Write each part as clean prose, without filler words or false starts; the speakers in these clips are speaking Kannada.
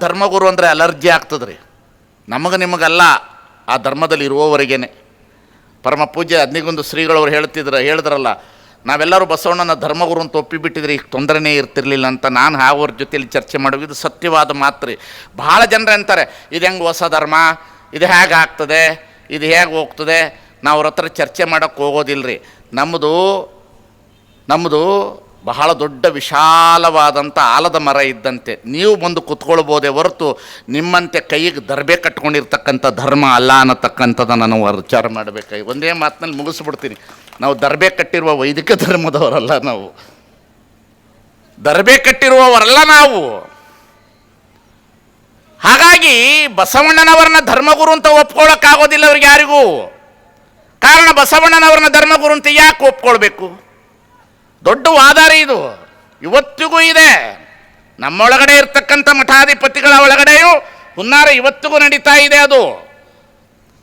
ಧರ್ಮಗುರು ಅಂದರೆ ಅಲರ್ಜಿ ಆಗ್ತದ್ರಿ. ನಮಗೆ ನಿಮಗಲ್ಲ, ಆ ಧರ್ಮದಲ್ಲಿ ಇರುವವರೆಗೇನೆ. ಪರಮ ಪೂಜ್ಯ ಅಗ್ನಿಗುಂದು ಶ್ರೀಗಳವರು ಹೇಳಿದ್ರಲ್ಲ, ನಾವೆಲ್ಲರೂ ಬಸವಣ್ಣನ ಧರ್ಮಗುರು ಅಂತ ಒಪ್ಪಿಬಿಟ್ಟಿದ್ರೆ ಈಗ ತೊಂದರೆನೇ ಇರ್ತಿರ್ಲಿಲ್ಲ ಅಂತ. ನಾನು ಅವ್ರ ಜೊತೆಯಲ್ಲಿ ಚರ್ಚೆ ಮಾಡೋದು ಇದು ಸತ್ಯವಾದ ಮಾತ್ರಿ. ಭಾಳ ಜನರು ಅಂತಾರೆ ಇದು ಹೆಂಗೆ ಹೊಸ ಧರ್ಮ, ಇದು ಹೇಗೆ ಆಗ್ತದೆ, ಇದು ಹೇಗೆ ಹೋಗ್ತದೆ. ನಾವು ಅವ್ರ ಹತ್ರ ಚರ್ಚೆ ಮಾಡೋಕ್ಕೆ ಹೋಗೋದಿಲ್ಲ ರೀ. ನಮ್ಮದು ಬಹಳ ದೊಡ್ಡ ವಿಶಾಲವಾದಂಥ ಆಲದ ಮರ ಇದ್ದಂತೆ. ನೀವು ಬಂದು ಕೂತ್ಕೊಳ್ಬೋದೇ ಹೊರತು ನಿಮ್ಮಂತೆ ಕೈಗೆ ದರ್ಬೆ ಕಟ್ಕೊಂಡಿರ್ತಕ್ಕಂಥ ಧರ್ಮ ಅಲ್ಲ ಅನ್ನತಕ್ಕಂಥದ್ದನ್ನು ನಾವು ವಿಚಾರ ಮಾಡಬೇಕಾಗಿ ಒಂದೇ ಮಾತಿನಲ್ಲಿ ಮುಗಿಸ್ಬಿಡ್ತೀನಿ. ನಾವು ದರ್ಬೆ ಕಟ್ಟಿರುವ ವೈದಿಕ ಧರ್ಮದವರಲ್ಲ, ನಾವು ದರ್ಬೆ ಕಟ್ಟಿರುವವರಲ್ಲ ನಾವು. ಹಾಗಾಗಿ ಬಸವಣ್ಣನವರನ್ನ ಧರ್ಮಗುರು ಅಂತ ಒಪ್ಕೊಳ್ಳೋಕ್ಕಾಗೋದಿಲ್ಲ ಅವ್ರಿಗೆ ಯಾರಿಗೂ. ಕಾರಣ ಬಸವಣ್ಣನವರನ್ನ ಧರ್ಮಗುರು ಅಂತ ಯಾಕೆ ಒಪ್ಕೊಳ್ಬೇಕು? ದೊಡ್ಡ ವಾದಾರಿ ಇದು, ಇವತ್ತಿಗೂ ಇದೆ. ನಮ್ಮೊಳಗಡೆ ಇರ್ತಕ್ಕಂಥ ಮಠಾಧಿಪತಿಗಳ ಒಳಗಡೆಯೂ ಹುನ್ನಾರ ಇವತ್ತಿಗೂ ನಡೀತಾ ಇದೆ. ಅದು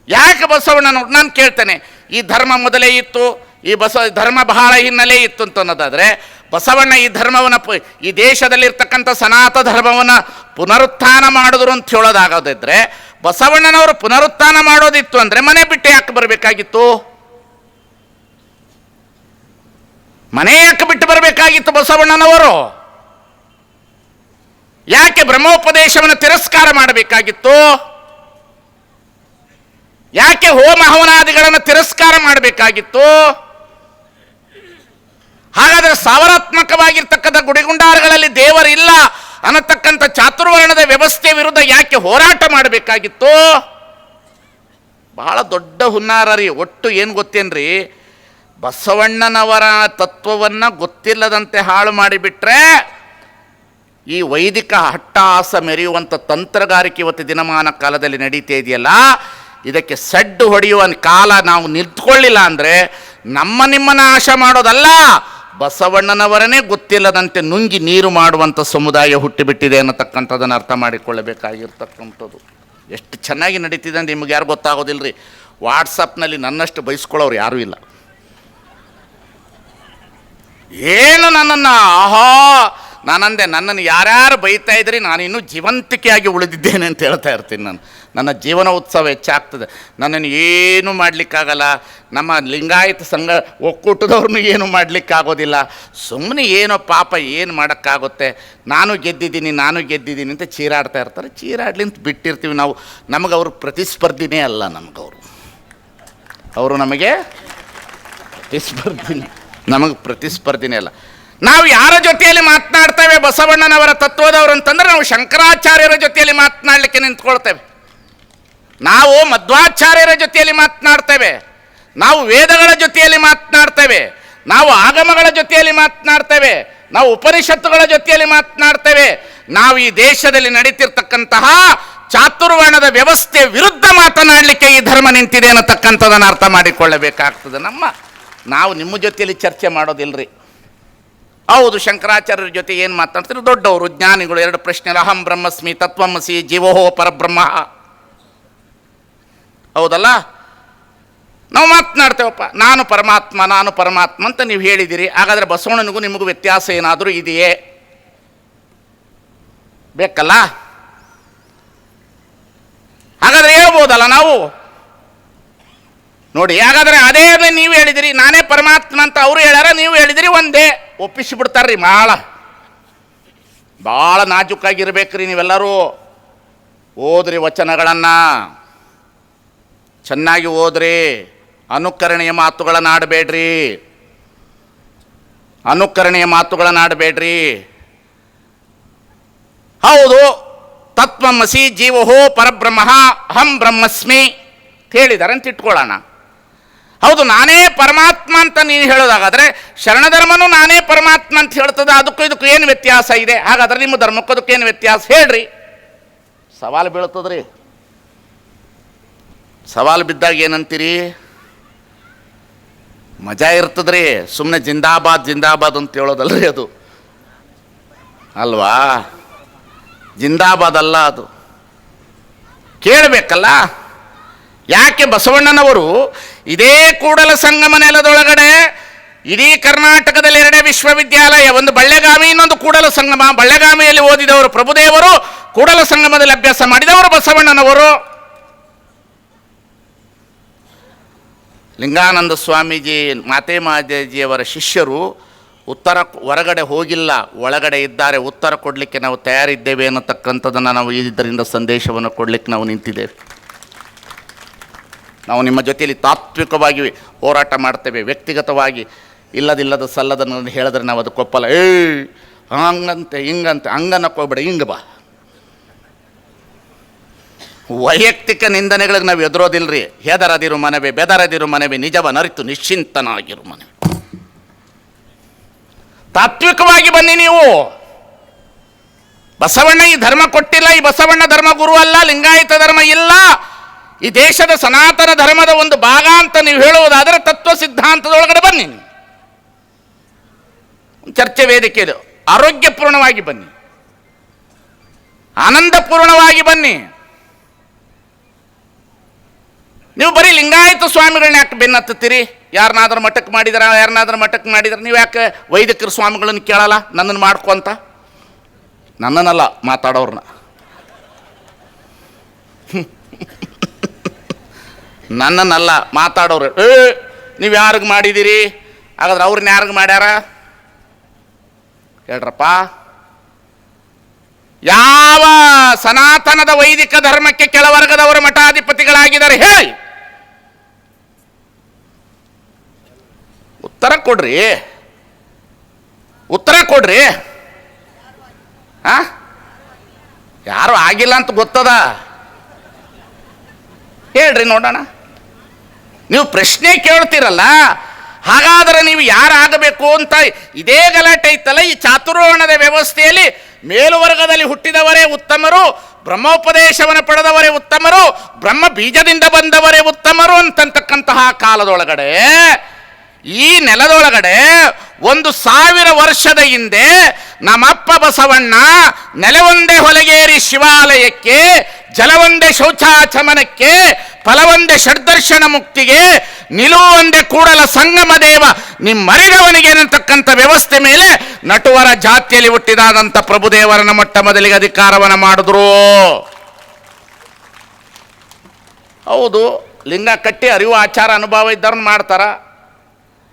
ಯಾಕೆ ಬಸವಣ್ಣನ ನಾನು ಕೇಳ್ತೇನೆ, ಈ ಧರ್ಮ ಮೊದಲೇ ಇತ್ತು, ಈ ಧರ್ಮ ಬಹಳ ಹಿನ್ನೆಲೆ ಇತ್ತು ಅಂತ ಅನ್ನೋದಾದರೆ, ಬಸವಣ್ಣ ಈ ಧರ್ಮವನ್ನು ಈ ದೇಶದಲ್ಲಿರ್ತಕ್ಕಂಥ ಸನಾತನ ಧರ್ಮವನ್ನು ಪುನರುತ್ಥಾನ ಮಾಡಿದ್ರು ಅಂತ ಹೇಳೋದಾಗೋದಿದ್ರೆ, ಬಸವಣ್ಣನವರು ಪುನರುತ್ಥಾನ ಮಾಡೋದಿತ್ತು ಅಂದರೆ ಮನೆ ಬಿಟ್ಟು ಯಾಕೆ ಬರಬೇಕಾಗಿತ್ತು? ಮನೆ ಯಾಕೆ ಬಿಟ್ಟು ಬರಬೇಕಾಗಿತ್ತು ಬಸವಣ್ಣನವರು? ಯಾಕೆ ಬ್ರಹ್ಮೋಪದೇಶವನ್ನು ತಿರಸ್ಕಾರ ಮಾಡಬೇಕಾಗಿತ್ತು? ಯಾಕೆ ಹೋಮ ಹವನಾದಿಗಳನ್ನು ತಿರಸ್ಕಾರ ಮಾಡಬೇಕಾಗಿತ್ತು? ಹಾಗಾದರೆ ಸಾವರಾತ್ಮಕವಾಗಿರ್ತಕ್ಕಂಥ ಗುಡಿಗುಂಡಾರಗಳಲ್ಲಿ ದೇವರಿಲ್ಲ ಅನ್ನತಕ್ಕಂಥ ಚಾತುರ್ವರ್ಣದ ವ್ಯವಸ್ಥೆ ವಿರುದ್ಧ ಯಾಕೆ ಹೋರಾಟ ಮಾಡಬೇಕಾಗಿತ್ತು? ಬಹಳ ದೊಡ್ಡ ಹುನ್ನಾರ ರೀ. ಒಟ್ಟು ಏನು ಗೊತ್ತೇನ್ರಿ, ಬಸವಣ್ಣನವರ ತತ್ವವನ್ನು ಗೊತ್ತಿಲ್ಲದಂತೆ ಹಾಳು ಮಾಡಿಬಿಟ್ರೆ ಈ ವೈದಿಕ ಹಟ್ಟಹಾಸ ಮೆರೆಯುವಂಥ ತಂತ್ರಗಾರಿಕೆ ಇವತ್ತು ದಿನಮಾನ ಕಾಲದಲ್ಲಿ ನಡೀತಾ ಇದೆಯಲ್ಲ, ಇದಕ್ಕೆ ಸಡ್ಡು ಹೊಡೆಯುವ ಕಾಲ ನಾವು ನಿಂತ್ಕೊಳ್ಳಿಲ್ಲ ಅಂದರೆ ನಿಮ್ಮ ನಾಶ ಮಾಡೋದಲ್ಲ, ಬಸವಣ್ಣನವರನ್ನೇ ಗೊತ್ತಿಲ್ಲದಂತೆ ನುಂಗಿ ನೀರು ಮಾಡುವಂಥ ಸಮುದಾಯ ಹುಟ್ಟಿಬಿಟ್ಟಿದೆ ಅನ್ನತಕ್ಕಂಥದ್ದನ್ನು ಅರ್ಥ ಮಾಡಿಕೊಳ್ಳಬೇಕಾಗಿರ್ತಕ್ಕಂಥದ್ದು. ಎಷ್ಟು ಚೆನ್ನಾಗಿ ನಡೀತಿದೆ ಅಂದರೆ ನಿಮಗೆ ಯಾರು ಗೊತ್ತಾಗೋದಿಲ್ಲ ರೀ. ವಾಟ್ಸಪ್ನಲ್ಲಿ ನನ್ನಷ್ಟು ಬಯಸ್ಕೊಳ್ಳೋರು ಯಾರೂ ಇಲ್ಲ. ಏನು ನನ್ನನ್ನು ನಾನಂದೆ, ನನ್ನನ್ನು ಯಾರ್ಯಾರು ಬೈತಾ ಇದ್ರಿ ನಾನು ಇನ್ನೂ ಜೀವಂತಿಕೆಯಾಗಿ ಉಳಿದಿದ್ದೇನೆ ಅಂತ ಹೇಳ್ತಾ ಇರ್ತೀನಿ. ನನ್ನ ಜೀವನ ಉತ್ಸವ ಹೆಚ್ಚಾಗ್ತದೆ. ನನ್ನನ್ನು ಏನೂ ಮಾಡಲಿಕ್ಕಾಗಲ್ಲ. ನಮ್ಮ ಲಿಂಗಾಯತ ಸಂಘ ಒಕ್ಕೂಟದವ್ರನ್ನೂ ಏನೂ ಮಾಡಲಿಕ್ಕಾಗೋದಿಲ್ಲ. ಸುಮ್ಮನೆ ಏನೋ ಪಾಪ ಏನು ಮಾಡೋಕ್ಕಾಗುತ್ತೆ, ನಾನು ಗೆದ್ದಿದ್ದೀನಿ ಅಂತ ಚೀರಾಡ್ತಾ ಇರ್ತಾರೆ. ಚೀರಾಡ್ಲಿ ಅಂತ ಬಿಟ್ಟಿರ್ತೀವಿ ನಾವು. ನಮಗೆ ಅವರು ಪ್ರತಿಸ್ಪರ್ಧಿನೇ ಅಲ್ಲ. ಅವರು ನಮಗೆ ಪ್ರತಿಸ್ಪರ್ಧಿನೇ ಅಲ್ಲ. ನಾವು ಯಾರ ಜೊತೆಯಲ್ಲಿ ಮಾತನಾಡ್ತೇವೆ ಬಸವಣ್ಣನವರ ತತ್ವದವರು ಅಂತಂದರೆ ನಾವು ಶಂಕರಾಚಾರ್ಯರ ಜೊತೆಯಲ್ಲಿ ಮಾತನಾಡಲಿಕ್ಕೆ ನಿಂತ್ಕೊಳ್ತೇವೆ, ನಾವು ಮಧ್ವಾಚಾರ್ಯರ ಜೊತೆಯಲ್ಲಿ ಮಾತನಾಡ್ತೇವೆ, ನಾವು ವೇದಗಳ ಜೊತೆಯಲ್ಲಿ ಮಾತನಾಡ್ತೇವೆ, ನಾವು ಆಗಮಗಳ ಜೊತೆಯಲ್ಲಿ ಮಾತನಾಡ್ತೇವೆ, ನಾವು ಉಪನಿಷತ್ತುಗಳ ಜೊತೆಯಲ್ಲಿ ಮಾತನಾಡ್ತೇವೆ. ನಾವು ಈ ದೇಶದಲ್ಲಿ ನಡೀತಿರ್ತಕ್ಕಂತಹ ಚಾತುರ್ವರ್ಣದ ವ್ಯವಸ್ಥೆ ವಿರುದ್ಧ ಮಾತನಾಡಲಿಕ್ಕೆ ಈ ಧರ್ಮ ನಿಂತಿದೆ ಅನ್ನತಕ್ಕಂಥದ್ದನ್ನು ಅರ್ಥ ಮಾಡಿಕೊಳ್ಳಬೇಕಾಗ್ತದೆ. ನಾವು ನಿಮ್ಮ ಜೊತೆಯಲ್ಲಿ ಚರ್ಚೆ ಮಾಡೋದಿಲ್ಲರಿ. ಹೌದು, ಶಂಕರಾಚಾರ್ಯರ ಜೊತೆ ಏನು ಮಾತಾಡ್ತಾರೆ, ದೊಡ್ಡವರು ಜ್ಞಾನಿಗಳು. 2 ಪ್ರಶ್ನೆ, ಅಹಂ ಬ್ರಹ್ಮಸ್ಮಿ ತತ್ವಮಸಿ ಜೀವೋಹೋ ಪರಬ್ರಹ್ಮ. ಹೌದಲ್ಲ, ನಾವು ಮಾತನಾಡ್ತೇವಪ್ಪ, ನಾನು ಪರಮಾತ್ಮ ಅಂತ ನೀವು ಹೇಳಿದ್ದೀರಿ. ಹಾಗಾದರೆ ಬಸವಣ್ಣನಿಗೂ ನಿಮಗೂ ವ್ಯತ್ಯಾಸ ಏನಾದರೂ ಇದೆಯೇ? ಬೇಕಲ್ಲ. ಹಾಗಾದರೆ ಹೇಳ್ಬೋದಲ್ಲ ನಾವು. ನೋಡಿ, ಹಾಗಾದರೆ ಅದೇ ನೀವು ಹೇಳಿದಿರಿ ನಾನೇ ಪರಮಾತ್ಮ ಅಂತ ಅವರು ಹೇಳ್ಯಾರ, ನೀವು ಹೇಳಿದಿರಿ ಒಂದೇ. ಒಪ್ಪಿಸಿಬಿಡ್ತಾರ್ರಿ. ಭಾಳ ನಾಜೂಕಾಗಿರ್ಬೇಕ್ರಿ ನೀವೆಲ್ಲರೂ. ಓದ್ರಿ, ವಚನಗಳನ್ನು ಚೆನ್ನಾಗಿ ಓದ್ರಿ. ಅನುಕರಣೆಯ ಮಾತುಗಳನ್ನು ಆಡಬೇಡ್ರಿ. ಹೌದು, ತತ್ವಮಸಿ ಜೀವೋಹೋ ಪರಬ್ರಹ್ಮ ಅಹಂ ಬ್ರಹ್ಮಸ್ಮಿ ಹೇಳಿದ್ದಾರೆ ಅಂತ ಇಟ್ಕೊಳ್ಳೋಣ. ಹೌದು, ನಾನೇ ಪರಮಾತ್ಮ ಅಂತ ನೀನು ಹೇಳೋದಾಗಾದರೆ ಶರಣಧರ್ಮನೂ ನಾನೇ ಪರಮಾತ್ಮ ಅಂತ ಹೇಳ್ತದೆ. ಅದಕ್ಕೂ ಏನು ವ್ಯತ್ಯಾಸ ಇದೆ? ಹಾಗಾದರೆ ನಿಮ್ಮ ಧರ್ಮಕ್ಕೂ ಅದಕ್ಕೇನು ವ್ಯತ್ಯಾಸ ಹೇಳ್ರಿ. ಸವಾಲು ಬೀಳ್ತದ್ರಿ. ಸವಾಲು ಬಿದ್ದಾಗ ಏನಂತೀರಿ? ಮಜಾ ಇರ್ತದ್ರಿ. ಸುಮ್ಮನೆ ಜಿಂದಾಬಾದ್ ಅಂತ ಹೇಳೋದಲ್ರಿ ಅದು, ಅಲ್ವಾ? ಜಿಂದಾಬಾದ್ ಅಲ್ಲ ಅದು. ಕೇಳಬೇಕಲ್ಲ. ಯಾಕೆ ಬಸವಣ್ಣನವರು ಇದೇ ಕೂಡಲ ಸಂಗಮ ನೆಲದೊಳಗಡೆ ಇಡೀ ಕರ್ನಾಟಕದಲ್ಲಿ 2 ವಿಶ್ವವಿದ್ಯಾಲಯ, ಒಂದು ಬಳ್ಳೆಗಾಮಿ, ಇನ್ನೊಂದು ಕೂಡಲ ಸಂಗಮ. ಬಳ್ಳೆಗಾಮಿಯಲ್ಲಿ ಓದಿದವರು ಪ್ರಭುದೇವರು, ಕೂಡಲ ಸಂಗಮದಲ್ಲಿ ಅಭ್ಯಾಸ ಮಾಡಿದವರು ಬಸವಣ್ಣನವರು. ಲಿಂಗಾನಂದ ಸ್ವಾಮೀಜಿ, ಮಾತೆ ಮಾದೇಜಿಯವರ ಶಿಷ್ಯರು ಹೊರಗಡೆ ಹೋಗಿಲ್ಲ, ಒಳಗಡೆ ಇದ್ದಾರೆ, ಉತ್ತರ ಕೊಡಲಿಕ್ಕೆ ನಾವು ತಯಾರಿದ್ದೇವೆ ಅನ್ನತಕ್ಕಂಥದ್ದನ್ನು ನಾವು ಇದರಿಂದ ಸಂದೇಶವನ್ನು ಕೊಡಲಿಕ್ಕೆ ನಾವು ನಿಂತಿದ್ದೇವೆ. ನಾವು ನಿಮ್ಮ ಜೊತೆಯಲ್ಲಿ ತಾತ್ವಿಕವಾಗಿ ಹೋರಾಟ ಮಾಡ್ತೇವೆ. ವ್ಯಕ್ತಿಗತವಾಗಿ ಇಲ್ಲದಿಲ್ಲದ ಸಲ್ಲದನ್ನು ಹೇಳಿದ್ರೆ ನಾವು ಅದಕ್ಕೆ ಒಪ್ಪಲ್ಲ. ಹಂಗಂತೆ ಹಿಂಗಂತೆ ಹಂಗನ್ನಕ್ಕೆ ಹೋಗ್ಬೇಡ, ಹಿಂಗೆ ಬಾ. ವೈಯಕ್ತಿಕ ನಿಂದನೆಗಳಿಗೆ ನಾವು ಎದುರೋದಿಲ್ರಿ. ಹೆದರದಿರು ಮನವೇ, ಬೆದರದಿರು ಮನವೇ, ನಿಜವನರಿತು ನಿಶ್ಚಿಂತನಾಗಿರು ಮನವೇ. ತಾತ್ವಿಕವಾಗಿ ಬನ್ನಿ ನೀವು. ಬಸವಣ್ಣ ಈ ಧರ್ಮ ಕೊಟ್ಟಿಲ್ಲ, ಈ ಬಸವಣ್ಣ ಧರ್ಮ ಗುರು ಅಲ್ಲ, ಲಿಂಗಾಯತ ಧರ್ಮ ಇಲ್ಲ, ಈ ದೇಶದ ಸನಾತನ ಧರ್ಮದ ಒಂದು ಭಾಗ ಅಂತ ನೀವು ಹೇಳುವುದಾದರೆ ತತ್ವ ಸಿದ್ಧಾಂತದೊಳಗಡೆ ಬನ್ನಿ. ಚರ್ಚೆ ವೇದಿಕೆಯಲ್ಲಿ ಆರೋಗ್ಯಪೂರ್ಣವಾಗಿ ಬನ್ನಿ, ಆನಂದಪೂರ್ಣವಾಗಿ ಬನ್ನಿ. ನೀವು ಬರೀ ಲಿಂಗಾಯತ ಸ್ವಾಮಿಗಳನ್ನ ಯಾಕೆ ಬೆನ್ನತ್ತೀರಿ? ಯಾರನ್ನಾದ್ರೂ ಮಠಕ್ಕೆ ಮಾಡಿದಾರ, ನೀವು ಯಾಕೆ ವೈದಿಕರ ಸ್ವಾಮಿಗಳನ್ನು ಕೇಳಲ್ಲ? ನನ್ನನ್ನು ಮಾಡ್ಕೊ ಅಂತ. ನನ್ನನ್ನಲ್ಲ ಮಾತಾಡೋರನ್ನ, ನನ್ನನ್ನಲ್ಲ ಮಾತಾಡೋರು. ನೀವು ಯಾರಿಗೆ ಮಾಡಿದ್ದೀರಿ? ಹಾಗಾದ್ರೆ ಅವ್ರನ್ನ ಯಾರಿಗೆ ಮಾಡ್ಯಾರ ಹೇಳ್ರಪ್ಪ? ಯಾವ ಸನಾತನದ ವೈದಿಕ ಧರ್ಮಕ್ಕೆ ಕೆಳವರ್ಗದವರು ಮಠಾಧಿಪತಿಗಳಾಗಿದ್ದಾರೆ ಹೇಳಿ? ಉತ್ತರ ಕೊಡ್ರಿ, ಉತ್ತರ ಕೊಡ್ರಿ. ಯಾರು ಆಗಿಲ್ಲ ಅಂತ ಗೊತ್ತದ? ಹೇಳ್ರಿ ನೋಡೋಣ. ನೀವು ಪ್ರಶ್ನೆ ಕೇಳ್ತೀರಲ್ಲ, ಹಾಗಾದರೆ ನೀವು ಯಾರಾಗಬೇಕು ಅಂತ ಇದೇ ಗಲಾಟೆ ಇತ್ತಲ್ಲ. ಈ ಚಾತುರ್ವರ್ಣದ ವ್ಯವಸ್ಥೆಯಲ್ಲಿ ಮೇಲುವರ್ಗದಲ್ಲಿ ಹುಟ್ಟಿದವರೇ ಉತ್ತಮರು, ಬ್ರಹ್ಮೋಪದೇಶವನ್ನು ಪಡೆದವರೇ ಉತ್ತಮರು, ಬ್ರಹ್ಮ ಬೀಜದಿಂದ ಬಂದವರೇ ಉತ್ತಮರು ಅಂತಕ್ಕಂತಹ ಕಾಲದೊಳಗಡೆ, ಈ ನೆಲದೊಳಗಡೆ 1000 ವರ್ಷದ ಹಿಂದೆ ನಮ್ಮಪ್ಪ ಬಸವಣ್ಣ ನೆಲವೊಂದೇ ಹೊಲಗೇರಿ ಶಿವಾಲಯಕ್ಕೆ, ಜಲವೊಂದೇ ಶೌಚಾಚಮನಕ್ಕೆ, ಫಲವೊಂದೇ ಷಡ್ದರ್ಶನ ಮುಕ್ತಿಗೆ, ನಿಲುವೊಂದೇ ಕೂಡಲ ಸಂಗಮ ದೇವ ನಿಮ್ಮರಿದವನಿಗೆ ಅನ್ನತಕ್ಕಂಥ ವ್ಯವಸ್ಥೆ ಮೇಲೆ ನಟುವರ ಜಾತಿಯಲ್ಲಿ ಹುಟ್ಟಿದಾದಂಥ ಪ್ರಭುದೇವರನ್ನ ಮೊಟ್ಟ ಮೊದಲಿಗೆ ಅಧಿಕಾರವನ್ನು ಮಾಡಿದ್ರು. ಹೌದು, ಲಿಂಗ ಕಟ್ಟಿ ಅರಿವು ಆಚಾರ ಅನುಭವ ಇದ್ದವ್ರನ್ನ ಮಾಡ್ತಾರ.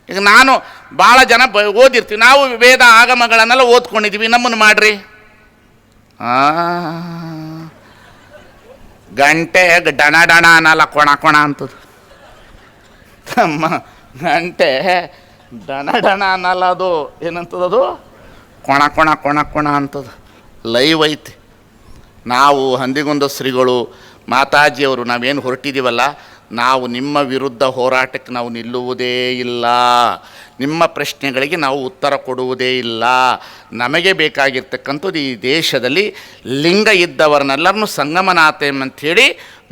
ಈಗ ನಾನು ಭಾಳ ಜನ ಓದಿರ್ತೀವಿ, ನಾವು ವೇದ ಆಗಮಗಳನ್ನೆಲ್ಲ ಓದ್ಕೊಂಡಿದ್ದೀವಿ, ನಮ್ಮನ್ನು ಮಾಡ್ರಿ. ಗಂಟೆ ಡಣ ಡಣ ಅನ್ನಲ್ಲ, ಕೊಣ ಕೊಣ ಅಂತದ್ದು. ತಮ್ಮ ಗಂಟೆ ಡಣ ಡಣ ಅನ್ನಲ್ಲ, ಅದು ಏನಂತದದು? ಕೊಣ ಕೊಣ ಕೊಣ ಕೊಣ ಅಂತದ್ದು. ಲೈವ್ ಐತಿ. ನಾವು ಹಂದಿಗುಂದ ಶ್ರೀಗಳು, ಮಾತಾಜಿಯವರು ನಾವೇನು ಹೊರಟಿದ್ದೀವಲ್ಲ, ನಾವು ನಿಮ್ಮ ವಿರುದ್ಧ ಹೋರಾಟಕ್ಕೆ ನಾವು ನಿಲ್ಲುವುದೇ ಇಲ್ಲ. ನಿಮ್ಮ ಪ್ರಶ್ನೆಗಳಿಗೆ ನಾವು ಉತ್ತರ ಕೊಡುವುದೇ ಇಲ್ಲ. ನಮಗೆ ಬೇಕಾಗಿರ್ತಕ್ಕಂಥದ್ದು ಈ ದೇಶದಲ್ಲಿ ಲಿಂಗ ಇದ್ದವರನ್ನೆಲ್ಲರನ್ನೂ ಸಂಗಮನಾಥ ಅಂಥೇಳಿ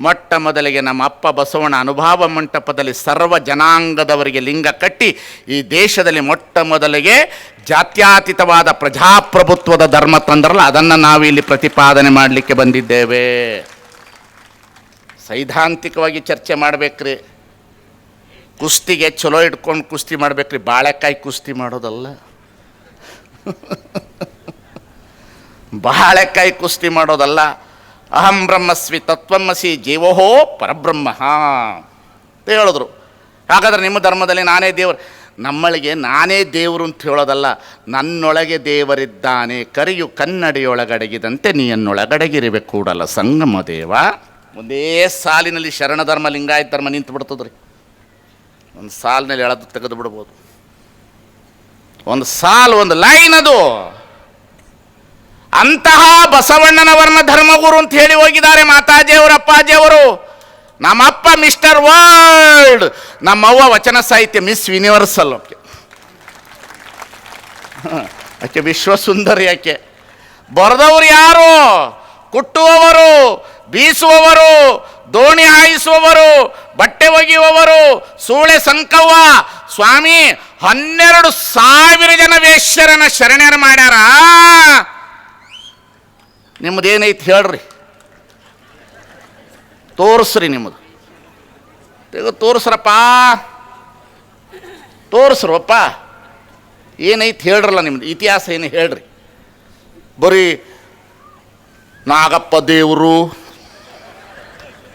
ಮೊಟ್ಟ ಮೊದಲಿಗೆ ನಮ್ಮ ಅಪ್ಪ ಬಸವಣ್ಣ ಅನುಭವ ಮಂಟಪದಲ್ಲಿ ಸರ್ವ ಜನಾಂಗದವರಿಗೆ ಲಿಂಗ ಕಟ್ಟಿ ಈ ದೇಶದಲ್ಲಿ ಮೊಟ್ಟ ಮೊದಲಿಗೆ ಜಾತ್ಯತೀತವಾದ ಪ್ರಜಾಪ್ರಭುತ್ವದ ಧರ್ಮ ತಂದ್ರಲ್ಲ, ಅದನ್ನು ನಾವು ಇಲ್ಲಿ ಪ್ರತಿಪಾದನೆ ಮಾಡಲಿಕ್ಕೆ ಬಂದಿದ್ದೇವೆ. ಸೈದ್ಧಾಂತಿಕವಾಗಿ ಚರ್ಚೆ ಮಾಡಬೇಕ್ರಿ. ಕುಸ್ತಿಗೆ ಚಲೋ ಇಟ್ಕೊಂಡು ಕುಸ್ತಿ ಮಾಡಬೇಕ್ರಿ, ಬಾಳೆಕಾಯಿ ಕುಸ್ತಿ ಮಾಡೋದಲ್ಲ. ಬಾಳೆಕಾಯಿ ಕುಸ್ತಿ ಮಾಡೋದಲ್ಲ. ಅಹಂ ಬ್ರಹ್ಮಸ್ವಿ ತತ್ವಮಸಿ ಜೀವೋಹೋ ಪರಬ್ರಹ್ಮ ಅಂತ ಹೇಳಿದ್ರು. ಹಾಗಾದ್ರೆ ನಿಮ್ಮ ಧರ್ಮದಲ್ಲಿ ನಾನೇ ದೇವರು, ನಮ್ಮಳಿಗೆ ನಾನೇ ದೇವರು ಅಂತ ಹೇಳೋದಲ್ಲ. ನನ್ನೊಳಗೆ ದೇವರಿದ್ದಾನೆ, ಕರಿಯು ಕನ್ನಡಿಯೊಳಗಡಗಿದಂತೆ ನೀಯನ್ನೊಳಗಡಗಿರಬೇಕು ಕೂಡಲ ಸಂಗಮ ದೇವ. ಒಂದೇ ಸಾಲಿನಲ್ಲಿ ಶರಣ ಧರ್ಮ ಲಿಂಗಾಯತ ಧರ್ಮ ನಿಂತು ಬಿಡ್ತದ್ರಿ. ಒಂದು ಸಾಲಿನಲ್ಲಿ ಎಳೆದು ತೆಗೆದು ಬಿಡ್ಬೋದು. ಒಂದು ಸಾಲು, ಒಂದು ಲೈನ್ ಅದು. ಅಂತಹ ಬಸವಣ್ಣನವರನ್ನ ಧರ್ಮಗುರು ಅಂತ ಹೇಳಿ ಹೋಗಿದ್ದಾರೆ ಮಾತಾಜಿಯವರು, ಅಪ್ಪಾಜಿಯವರು. ನಮ್ಮಪ್ಪ ಮಿಸ್ಟರ್ ವರ್ಲ್ಡ್, ನಮ್ಮವ್ವ ವಚನ ಸಾಹಿತ್ಯ ಮಿಸ್ ಯೂನಿವರ್ಸಲ್. ಆಕೆ ವಿಶ್ವಸುಂದರಿ. ಆಕೆ ಬರೆದವರು ಯಾರು? ಕುಟ್ಟುವವರು, ಬೀಸುವವರು, ದೋಣಿ ಹಾಯಿಸುವವರು, ಬಟ್ಟೆ ಒಗೆಯುವವರು, ಸೂಳೆ ಸಂಕವ್ವ ಸ್ವಾಮಿ. 12,000 ಜನ ವೇಶ್ಯರನ್ನ ಶರಣರ ಮಾಡ್ಯಾರ. ನಿಮ್ಮದೇನೈತಿ ಹೇಳ್ರಿ, ತೋರಿಸ್ರಿ. ನಿಮ್ಮದು ತೋರಿಸ್ರಪ್ಪ, ತೋರಿಸ್ರಪ್ಪ. ಏನೈತಿ ಹೇಳ್ರಲ್ಲ, ನಿಮ್ದು ಇತಿಹಾಸ ಏನು ಹೇಳ್ರಿ. ಬರೀ ನಾಗಪ್ಪ ದೇವರು,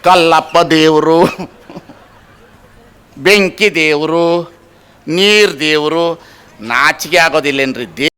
ಕಲ್ಲಪ್ಪ ದೇವರು, ಬೆಂಕಿ ದೇವರು, ನೀರು ದೇವರು, ನಾಚಿಕೆ ಆಗೋದಿಲ್ಲೇನ್ರಿ?